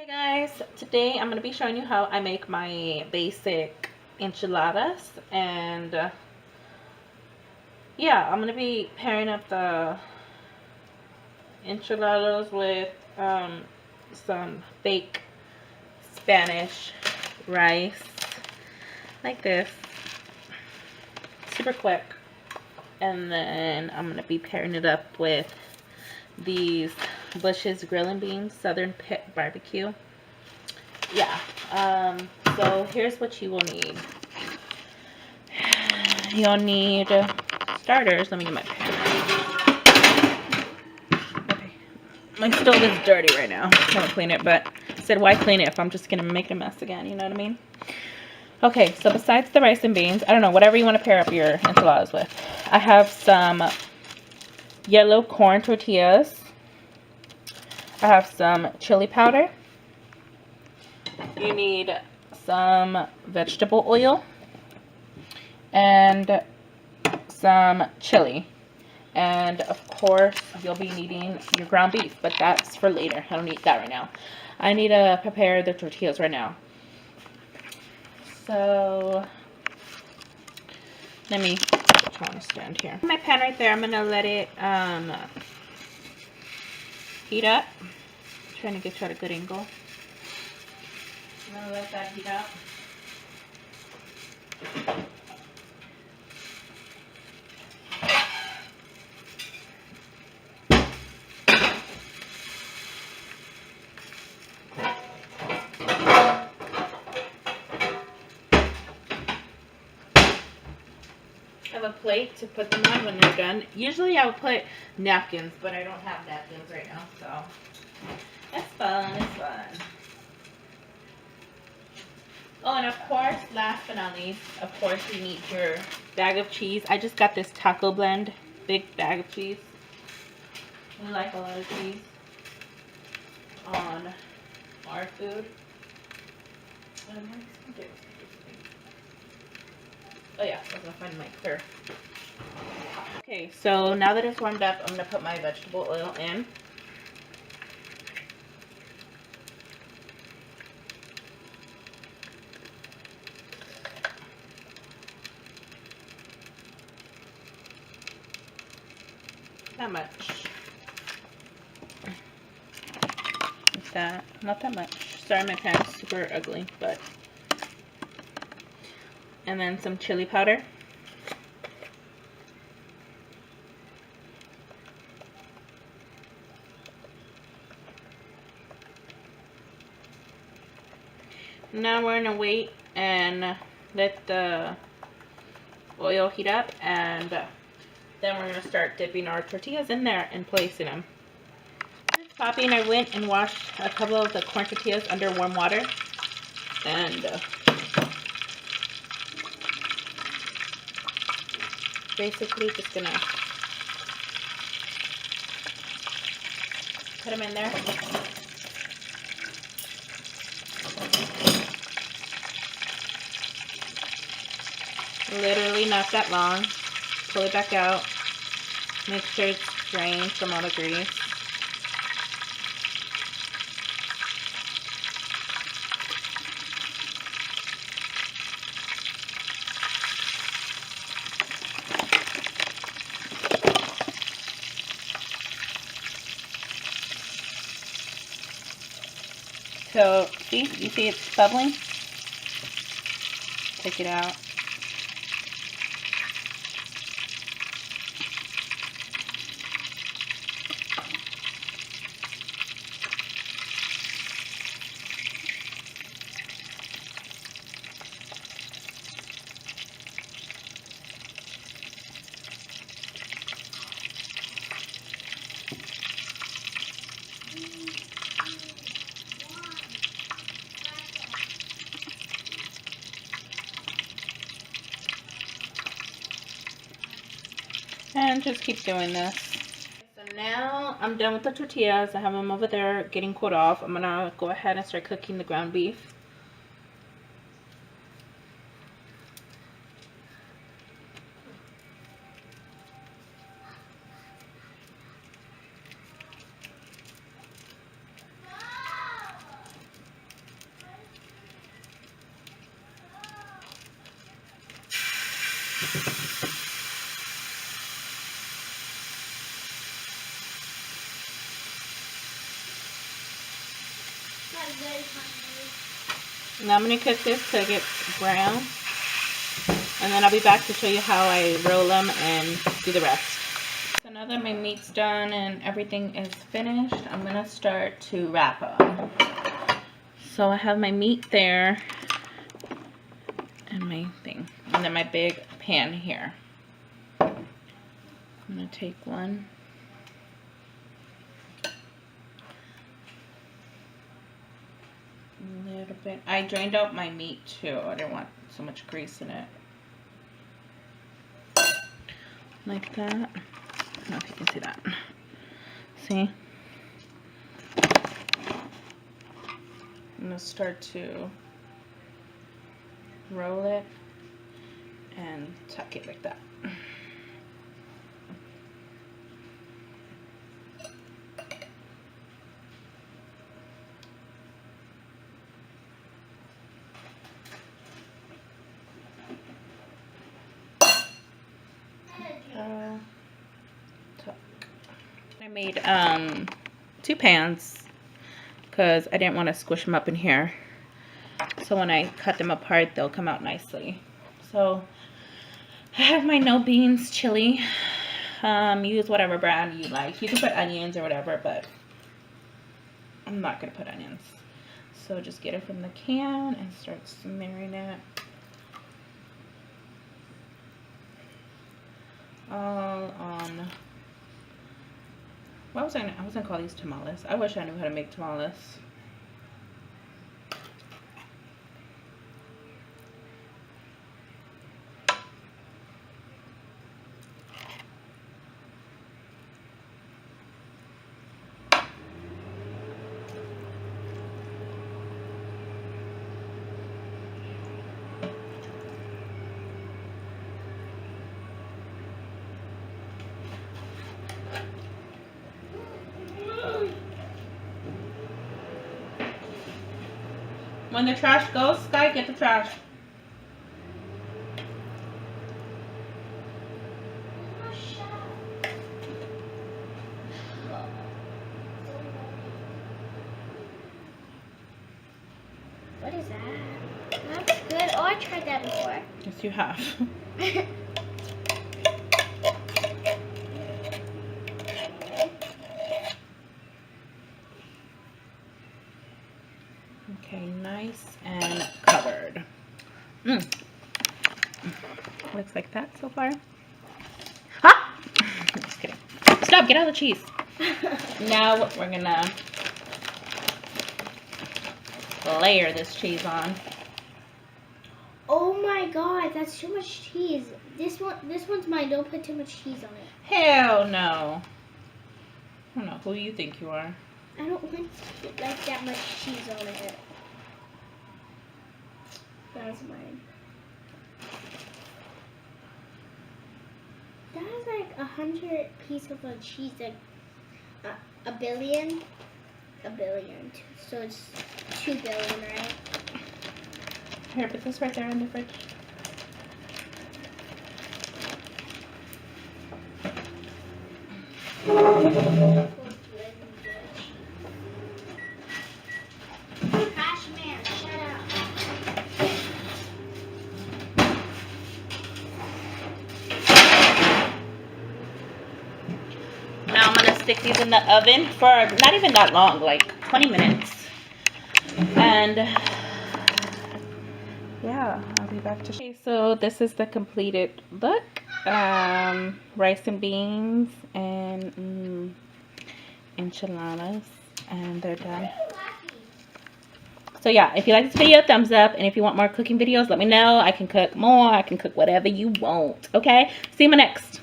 Hey guys, today I'm going to be showing you how I make my basic enchiladas, and yeah, I'm going to be pairing up the enchiladas with some fake Spanish rice, like this, super quick, and then I'm going to be pairing it up with these Bush's grilling beans, Southern Pit Barbecue. Yeah, so here's what you will need. You'll need starters. Let me get my pan. Okay. My stove is dirty right now. I'm gonna clean it, but I said why clean it if I'm just gonna make a mess again, you know what I mean? Okay, so besides the rice and beans, I don't know, whatever you want to pair up your enchiladas with. I have some yellow corn tortillas. I have some chili powder. You need some vegetable oil and some chili, and of course you'll be needing your ground beef, but that's for later. I don't need that right now. I need to prepare the tortillas right now. So let me put you on a stand here. My pan right there, I'm gonna let it heat up. I'm trying to get you at a good angle. I'm gonna let that heat up. I have a plate to put them on when they're done. Usually I would put napkins, but I don't have napkins right now, so it's fun, it's fun. Oh, and of course, last but not least, of course you need your bag of cheese. I just got this taco blend, big bag of cheese. We like a lot of cheese on our food. Oh yeah, I was gonna find my clear. Okay, so now that it's warmed up, I'm gonna put my vegetable oil in. Not much. Like that. Not that much. Sorry, my pan's super ugly, but. And then some chili powder. Now we're gonna wait and let the oil heat up, and then we're gonna start dipping our tortillas in there and placing them. Just popping, I went and washed a couple of the corn tortillas under warm water, and basically just gonna put them in there. Literally not that long. Pull it back out. Make sure it's drained from all the grease. So, see? You see it's bubbling? Take it out. And just keep doing this. So now I'm done with the tortillas. I have them over there getting cooled off. I'm gonna go ahead and start cooking the ground beef. Now I'm going to cook this till it gets brown. And then I'll be back to show you how I roll them and do the rest. So now that my meat's done and everything is finished, I'm going to start to wrap them. So I have my meat there and my thing. And then my big pan here. I'm going to take one. A little bit. I drained out my meat too. I didn't want so much grease in it. Like that. I don't know if you can see that. See? I'm going to start to roll it and tuck it like that. I made 2 pans because I didn't want to squish them up in here. So when I cut them apart, they'll come out nicely. So I have my no beans chili. Use whatever brand you like. You can put onions or whatever, but I'm not going to put onions. So just get it from the can and start smearing it all on. What was I was gonna call these tamales. I wish I knew how to make tamales. When the trash goes, Sky, get the trash. What is that? That's good. Oh, I tried that before. Yes, you have. Okay, nice and covered. Looks like that so far. Ha! Just kidding. Stop, get out of the cheese. Now we're gonna layer this cheese on. Oh my god, that's too much cheese. This one's mine. Don't put too much cheese on it. Hell no. I don't know who you think you are. I don't want like that much cheese on it. That's mine. That is like 100 pieces of cheese, like a billion. So it's 2 billion, right? Here, put this right there in the fridge. Trash man, shut up. Now I'm gonna stick these in the oven for not even that long, like 20 minutes. And yeah, I'll be back to show you. So this is the completed look. Rice and beans and enchiladas, and they're done. So yeah, if you like this video, thumbs up, and if you want more cooking videos, let me know. I can cook more, I can cook whatever you want. Okay, see you in my next.